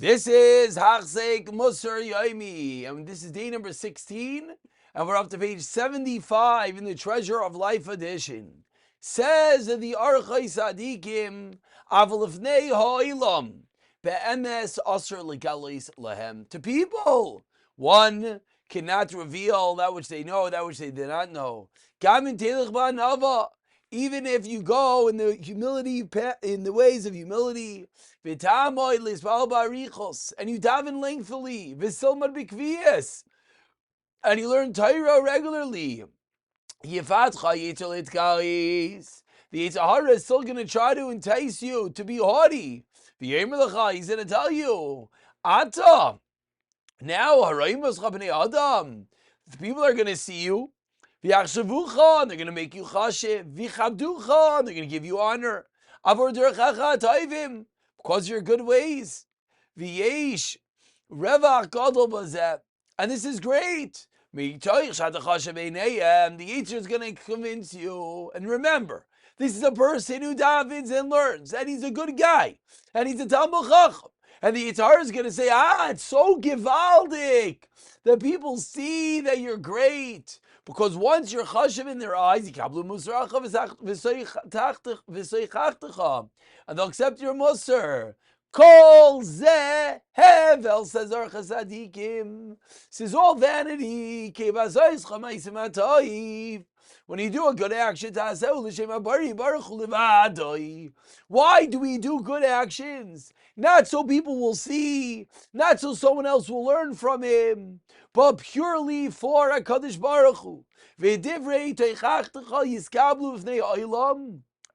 This is Hachzek Musar Yomi, and this is day number 16, and we're up to page 75 in the Treasure of Life edition. Says the Orchos Tzadikim, Avalifnei Ha'ilam, Be'emes Asr Legalis Lahem. To people, one cannot reveal that which they know, that which they did not know. Gamin Telech Ba'nava. Even if you go in the humility, in the ways of humility, and you daven lengthily, and you learn Torah regularly, the Yetzer Hara is still going to try to entice you to be haughty. He's going to tell you, Ata, now the people are going to see you. They're going to make you chashiv. They're going to give you honor. Because your good ways. And this is great. The Yetzer is going to convince you. And remember, this is a person who davens and learns. And he's a good guy. And he's a Talmud Chacham. And the Yetzer is going to say, it's so givaldik that people see that you're great. Because once you're chashiv in their eyes, and they'll accept your musar. Kol zeh hevel, says Orchos Tzadikim. This is all vanity. When you do a good action, why do we do good actions? Not so people will see, not so someone else will learn from him, but purely for HaKadosh Baruch Hu.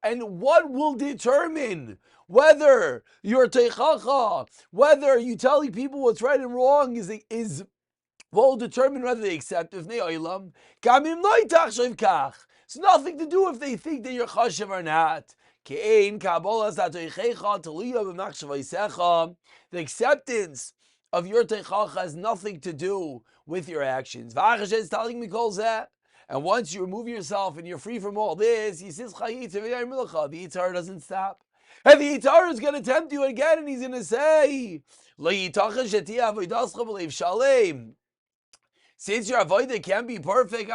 And what will determine whether you're teichacha, whether you telling people what's right and wrong is what will determine whether they accept V'nei Olam. It's nothing to do if they think that you're chashiv or not. The acceptance of your teichacha has nothing to do with your actions. Is telling me calls that. And once you remove yourself and you're free from all this, the Yetzer doesn't stop. And the Yetzer is going to tempt you again, and he's going to say, since your avodah can't be perfect,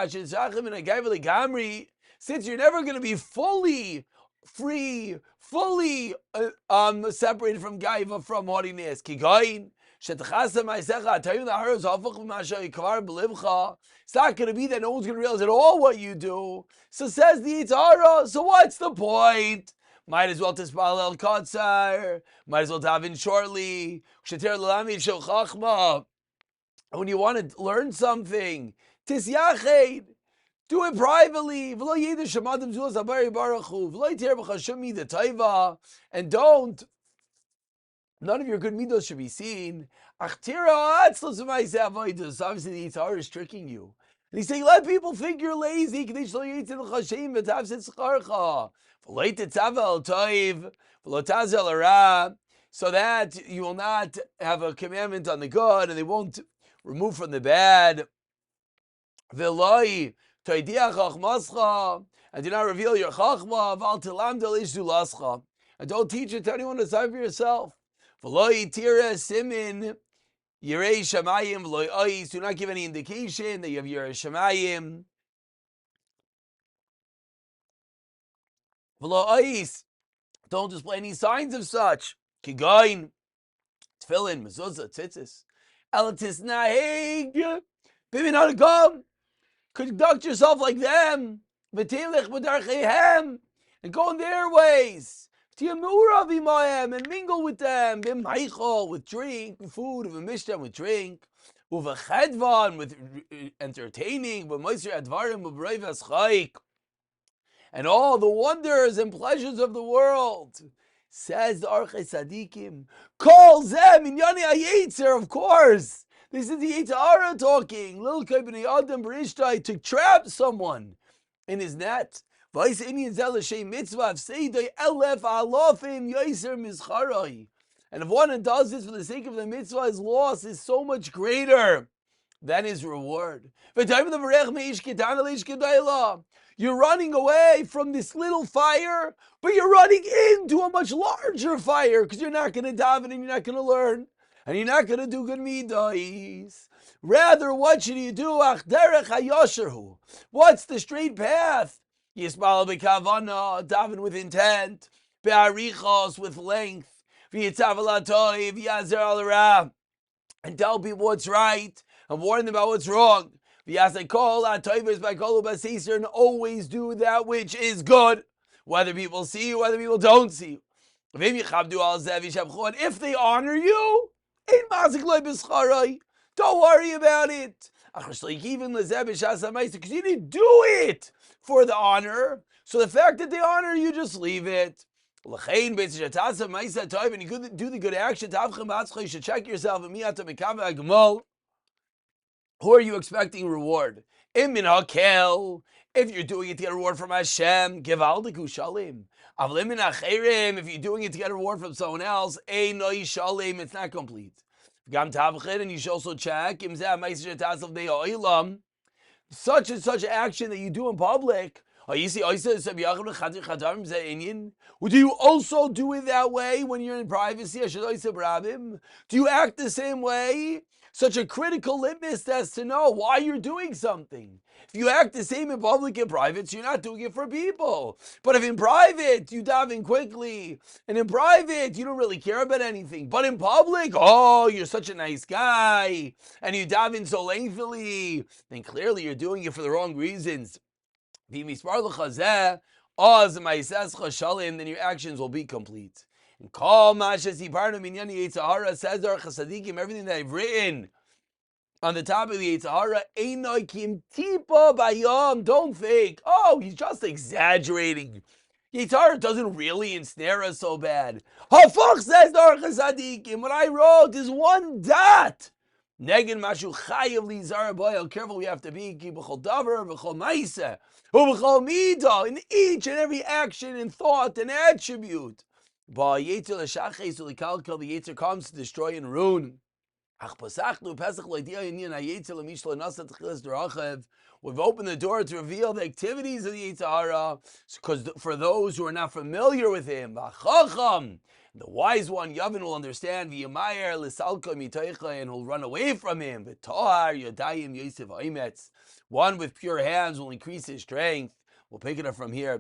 since you're never going to be fully free, fully separated from gaiva, from haughtiness, it's not going to be that no one's going to realize at all what you do. So says the Yetzer Hara, so what's the point? Might as well tispal el katzar. Might as well daven shortly. When you want to learn something, tisyached. Do it privately. And don't. None of your good midos should be seen. Obviously, the Yetzer Hara is tricking you. And he's saying, let people think you're lazy. So that you will not have a commandment on the good and they won't remove from the bad. And do not reveal your chachma. And don't teach it to anyone aside for yourself. Do not give any indication that you have Yirei Shamayim. Don't display any signs of such. Kigain, tefillin, mezuzah, tzitzis. Elatis naheg, bimin. Conduct yourself like them. And go in their ways. And mingle with them. With drink, with food, with drink. With entertaining. And all the wonders and pleasures of the world. Says the Orchos Tzadikim. Call them in Yani Yetzer, of course. This is the Yetzer Hara talking. Lil B'nei Adam Barishtai to trap someone in his net. And if one does this for the sake of the mitzvah, his loss is so much greater than his reward. You're running away from this little fire, but you're running into a much larger fire because you're not going to daven and you're not going to learn. and you're not going to do good midos. Rather, what should you do? Ach derech hayosherhu. What's the straight path? Yisbal b'kavana, daven with intent, be'arichos, with length, v'yitzav alatoy, v'yazer al ra, and tell people what's right and warn them about what's wrong. And always do that which is good, whether people see you, whether people don't see you. And if they honor you, don't worry about it. Because you didn't do it for the honor. So the fact that they honor you, just leave it. And you could do the good action. You should check yourself. Who are you expecting reward? If you're doing it to get a reward from Hashem, givaldiku shalim. If you're doing it to get a reward from someone else, it's not complete. And you should also check such and such action that you do in public. Do you also do it that way when you're in privacy? Do you act the same way? Such a critical litmus test to know why you're doing something. If you act the same in public and private, so you're not doing it for people. But if in private, you daven quickly, and in private, you don't really care about anything. But in public, oh, you're such a nice guy, and you daven so lengthily, then clearly you're doing it for the wrong reasons. Then your actions will be complete. And Kol Mashas Yiparnu Minyan Yitzhahara, says the Orchos Tzadikim, everything that I've written on the top of the Yitzhahara, Einoi Kim Tipa Bayom, don't think, oh, he's just exaggerating. Yitzhahara doesn't really ensnare us so bad. Hafach, says the Orchos Tzadikim, what I wrote is one dot. Negin Mashu Chayav Lizar Boy, how careful we have to be, Ki B'chol Davar, B'chol Maisa, B'chol Midah, in each and every action and thought and attribute. The Yetzer comes to destroy and ruin. We've opened the door to reveal the activities of the Yetzer Hara, because for those who are not familiar with him, the wise one, Yavin, will understand, and will run away from him. One with pure hands will increase his strength. We'll pick it up from here.